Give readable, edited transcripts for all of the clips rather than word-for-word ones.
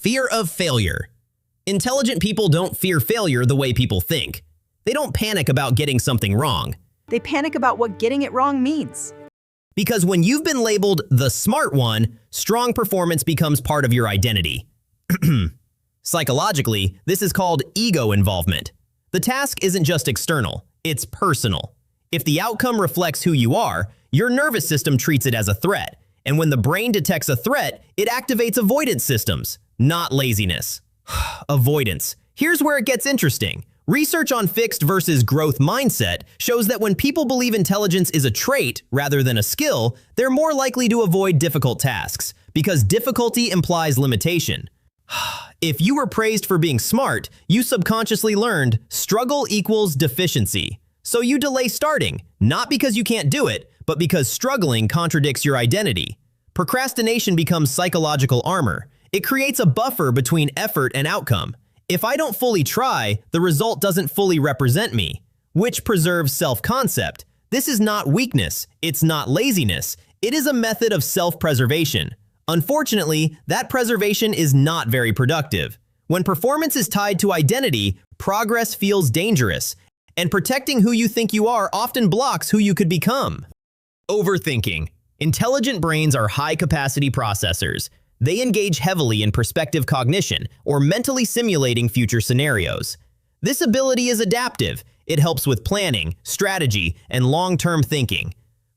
Fear of failure. Intelligent people don't fear failure the way people think. They don't panic about getting something wrong. They panic about what getting it wrong means. Because when you've been labeled the smart one, strong performance becomes part of your identity. Psychologically, this is called ego involvement. The task isn't just external, it's personal. If the outcome reflects who you are, your nervous system treats it as a threat. And when the brain detects a threat, it activates avoidance systems, not laziness. Avoidance. Here's where it gets interesting. Research on fixed versus growth mindset shows that when people believe intelligence is a trait rather than a skill, they're more likely to avoid difficult tasks, because difficulty implies limitation. If you were praised for being smart, you subconsciously learned struggle equals deficiency. So you delay starting, not because you can't do it, but because struggling contradicts your identity. Procrastination becomes psychological armor. It creates a buffer between effort and outcome. If I don't fully try, the result doesn't fully represent me, which preserves self-concept. This is not weakness, it's not laziness, it is a method of self-preservation. Unfortunately, that preservation is not very productive. When performance is tied to identity, progress feels dangerous, and protecting who you think you are often blocks who you could become. Overthinking. Intelligent brains are high-capacity processors. They engage heavily in perspective cognition, or mentally simulating future scenarios. This ability is adaptive. It helps with planning, strategy, and long-term thinking.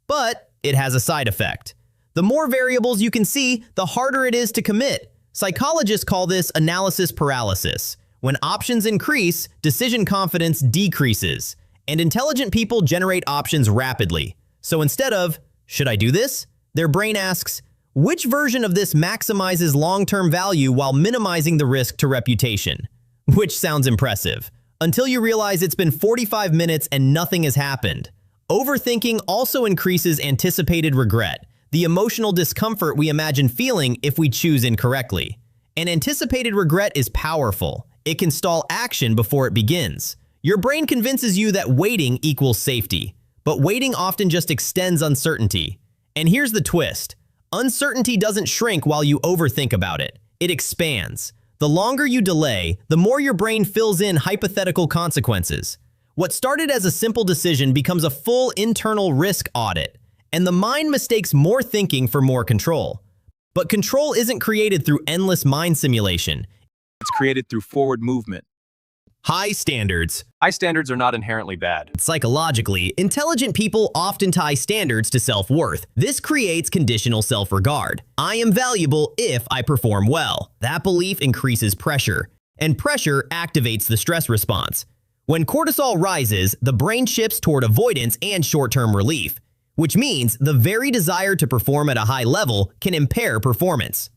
But it has a side effect. The more variables you can see, the harder it is to commit. Psychologists call this analysis paralysis. When options increase, decision confidence decreases. And intelligent people generate options rapidly. So instead of, should I do this? Their brain asks, which version of this maximizes long-term value while minimizing the risk to reputation? Which sounds impressive, until you realize it's been 45 minutes and nothing has happened. Overthinking also increases anticipated regret, the emotional discomfort we imagine feeling if we choose incorrectly. And anticipated regret is powerful. It can stall action before it begins. Your brain convinces you that waiting equals safety, but waiting often just extends uncertainty. And here's the twist. Uncertainty doesn't shrink while you overthink about it. It expands. The longer you delay, the more your brain fills in hypothetical consequences. What started as a simple decision becomes a full internal risk audit, and the mind mistakes more thinking for more control. But control isn't created through endless mind simulation. It's created through forward movement. High standards. High standards are not inherently bad. Psychologically, intelligent people often tie standards to self-worth. This creates conditional self-regard. I am valuable if I perform well. That belief increases pressure, and pressure activates the stress response. When cortisol rises, the brain shifts toward avoidance and short-term relief, which means the very desire to perform at a high level can impair performance.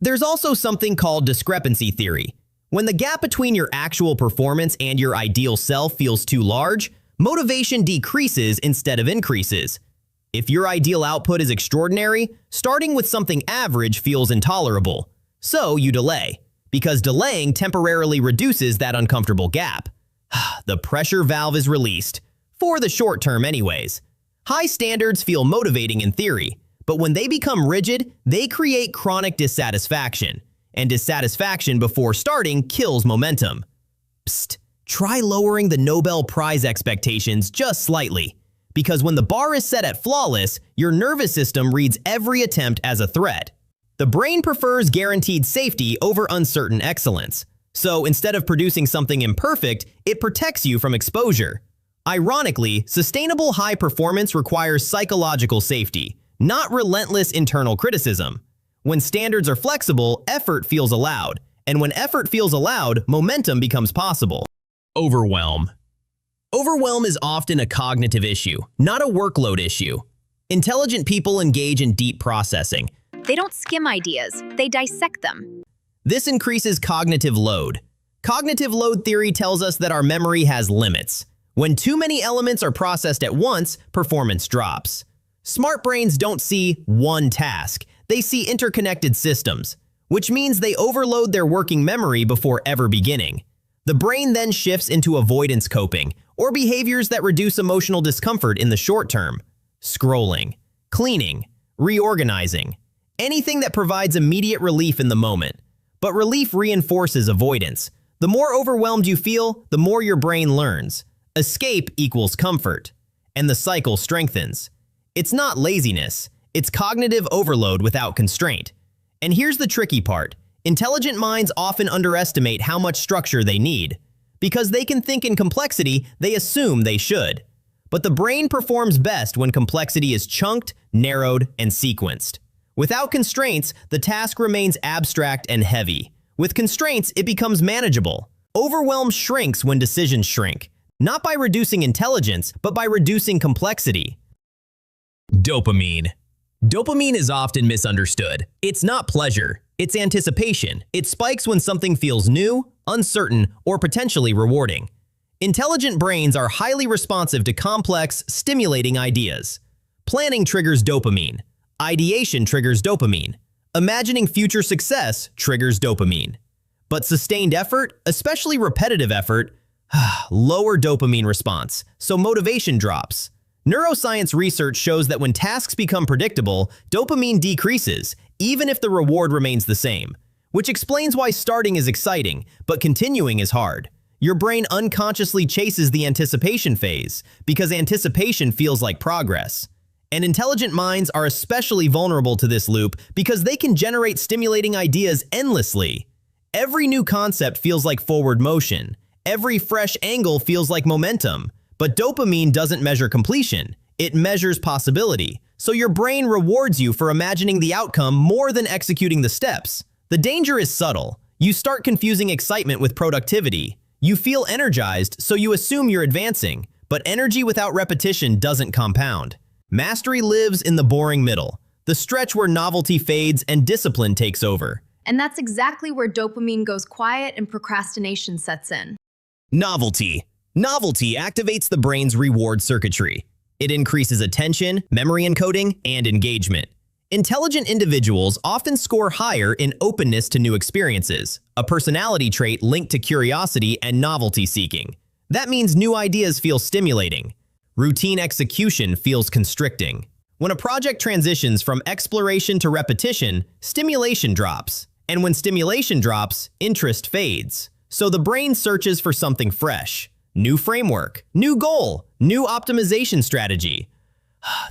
There's also something called discrepancy theory. When the gap between your actual performance and your ideal self feels too large, motivation decreases instead of increases. If your ideal output is extraordinary, starting with something average feels intolerable. So you delay, because delaying temporarily reduces that uncomfortable gap. The pressure valve is released, for the short term anyways. High standards feel motivating in theory, but when they become rigid, they create chronic dissatisfaction. And dissatisfaction before starting kills momentum. Psst, try lowering the Nobel Prize expectations just slightly. Because when the bar is set at flawless, your nervous system reads every attempt as a threat. The brain prefers guaranteed safety over uncertain excellence. So instead of producing something imperfect, it protects you from exposure. Ironically, sustainable high performance requires psychological safety, not relentless internal criticism. When standards are flexible, effort feels allowed. And when effort feels allowed, momentum becomes possible. Overwhelm. Overwhelm is often a cognitive issue, not a workload issue. Intelligent people engage in deep processing. They don't skim ideas, they dissect them. This increases cognitive load. Cognitive load theory tells us that our memory has limits. When too many elements are processed at once, performance drops. Smart brains don't see one task. They see interconnected systems, which means they overload their working memory before ever beginning. The brain then shifts into avoidance coping, or behaviors that reduce emotional discomfort in the short term. Scrolling, cleaning, reorganizing, anything that provides immediate relief in the moment. But relief reinforces avoidance. The more overwhelmed you feel, the more your brain learns. Escape equals comfort, and the cycle strengthens. It's not laziness, it's cognitive overload without constraint. And here's the tricky part. Intelligent minds often underestimate how much structure they need. Because they can think in complexity, they assume they should. But the brain performs best when complexity is chunked, narrowed, and sequenced. Without constraints, the task remains abstract and heavy. With constraints, it becomes manageable. Overwhelm shrinks when decisions shrink, not by reducing intelligence, but by reducing complexity. Dopamine. Dopamine is often misunderstood. It's not pleasure, it's anticipation. It spikes when something feels new, uncertain, or potentially rewarding. Intelligent brains are highly responsive to complex, stimulating ideas. Planning triggers dopamine. Ideation triggers dopamine. Imagining future success triggers dopamine. But sustained effort, especially repetitive effort, lower dopamine response, so motivation drops. Neuroscience research shows that when tasks become predictable, dopamine decreases, even if the reward remains the same, which explains why starting is exciting, but continuing is hard. Your brain unconsciously chases the anticipation phase, because anticipation feels like progress. And intelligent minds are especially vulnerable to this loop because they can generate stimulating ideas endlessly. Every new concept feels like forward motion. Every fresh angle feels like momentum. But dopamine doesn't measure completion. It measures possibility. So your brain rewards you for imagining the outcome more than executing the steps. The danger is subtle. You start confusing excitement with productivity. You feel energized, so you assume you're advancing. But energy without repetition doesn't compound. Mastery lives in the boring middle, the stretch where novelty fades and discipline takes over. And that's exactly where dopamine goes quiet and procrastination sets in. Novelty. Novelty activates the brain's reward circuitry. It increases attention, memory encoding, and engagement. Intelligent individuals often score higher in openness to new experiences, a personality trait linked to curiosity and novelty-seeking. That means new ideas feel stimulating. Routine execution feels constricting. When a project transitions from exploration to repetition, stimulation drops. And when stimulation drops, interest fades. So the brain searches for something fresh. New framework, new goal, new optimization strategy.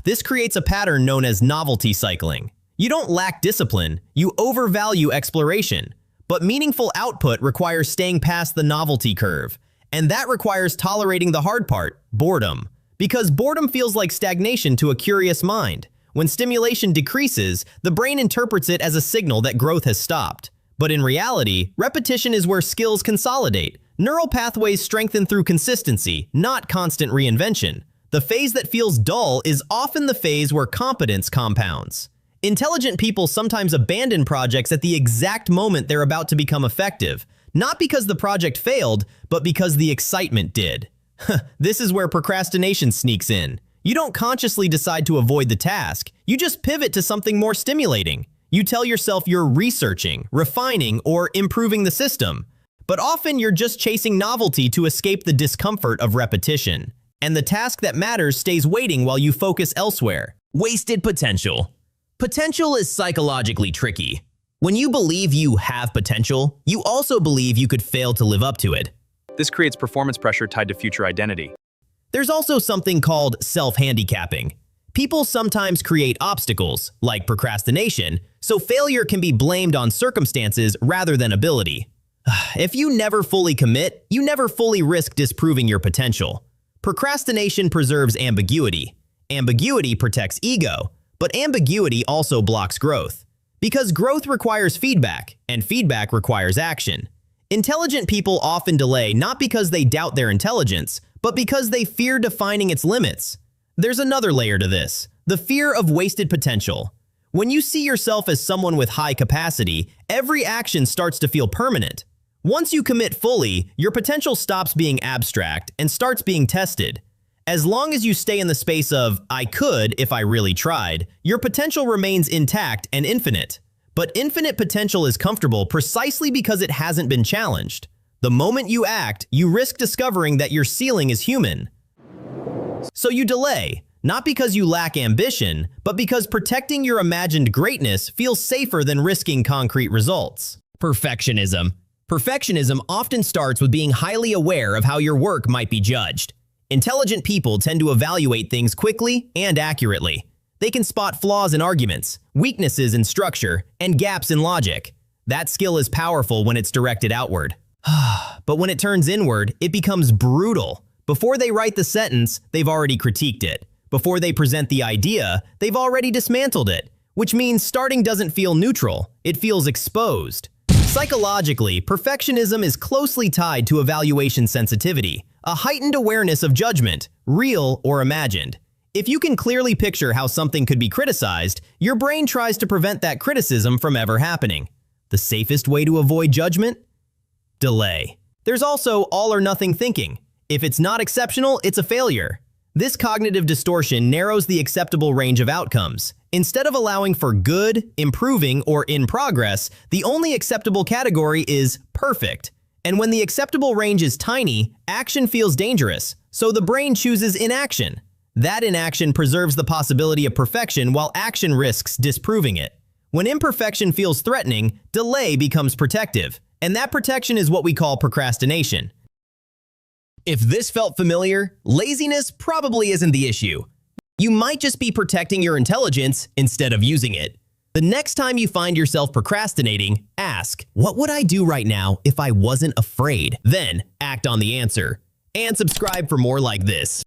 This creates a pattern known as novelty cycling. You don't lack discipline, you overvalue exploration. But meaningful output requires staying past the novelty curve. And that requires tolerating the hard part, boredom. Because boredom feels like stagnation to a curious mind. When stimulation decreases, the brain interprets it as a signal that growth has stopped. But in reality, repetition is where skills consolidate. Neural pathways strengthen through consistency, not constant reinvention. The phase that feels dull is often the phase where competence compounds. Intelligent people sometimes abandon projects at the exact moment they're about to become effective, not because the project failed, but because the excitement did. This is where procrastination sneaks in. You don't consciously decide to avoid the task, you just pivot to something more stimulating. You tell yourself you're researching, refining, or improving the system. But often you're just chasing novelty to escape the discomfort of repetition. And the task that matters stays waiting while you focus elsewhere. Wasted potential. Potential is psychologically tricky. When you believe you have potential, you also believe you could fail to live up to it. This creates performance pressure tied to future identity. There's also something called self-handicapping. People sometimes create obstacles, like procrastination, so failure can be blamed on circumstances rather than ability. If you never fully commit, you never fully risk disproving your potential. Procrastination preserves ambiguity. Ambiguity protects ego, but ambiguity also blocks growth. Because growth requires feedback, and feedback requires action. Intelligent people often delay not because they doubt their intelligence, but because they fear defining its limits. There's another layer to this, the fear of wasted potential. When you see yourself as someone with high capacity, every action starts to feel permanent. Once you commit fully, your potential stops being abstract and starts being tested. As long as you stay in the space of, I could if I really tried, your potential remains intact and infinite. But infinite potential is comfortable precisely because it hasn't been challenged. The moment you act, you risk discovering that your ceiling is human. So you delay, not because you lack ambition, but because protecting your imagined greatness feels safer than risking concrete results. Perfectionism. Perfectionism often starts with being highly aware of how your work might be judged. Intelligent people tend to evaluate things quickly and accurately. They can spot flaws in arguments, weaknesses in structure, and gaps in logic. That skill is powerful when it's directed outward. But when it turns inward, it becomes brutal. Before they write the sentence, they've already critiqued it. Before they present the idea, they've already dismantled it, which means starting doesn't feel neutral, it feels exposed. Psychologically, perfectionism is closely tied to evaluation sensitivity, a heightened awareness of judgment, real or imagined. If you can clearly picture how something could be criticized, your brain tries to prevent that criticism from ever happening. The safest way to avoid judgment? Delay. There's also all or nothing thinking. If it's not exceptional, it's a failure. This cognitive distortion narrows the acceptable range of outcomes. Instead of allowing for good, improving, or in progress, the only acceptable category is perfect. And when the acceptable range is tiny, action feels dangerous, so the brain chooses inaction. That inaction preserves the possibility of perfection while action risks disproving it. When imperfection feels threatening, delay becomes protective, and that protection is what we call procrastination. If this felt familiar, laziness probably isn't the issue. You might just be protecting your intelligence instead of using it. The next time you find yourself procrastinating, ask, what would I do right now if I wasn't afraid? Then, act on the answer. And subscribe for more like this.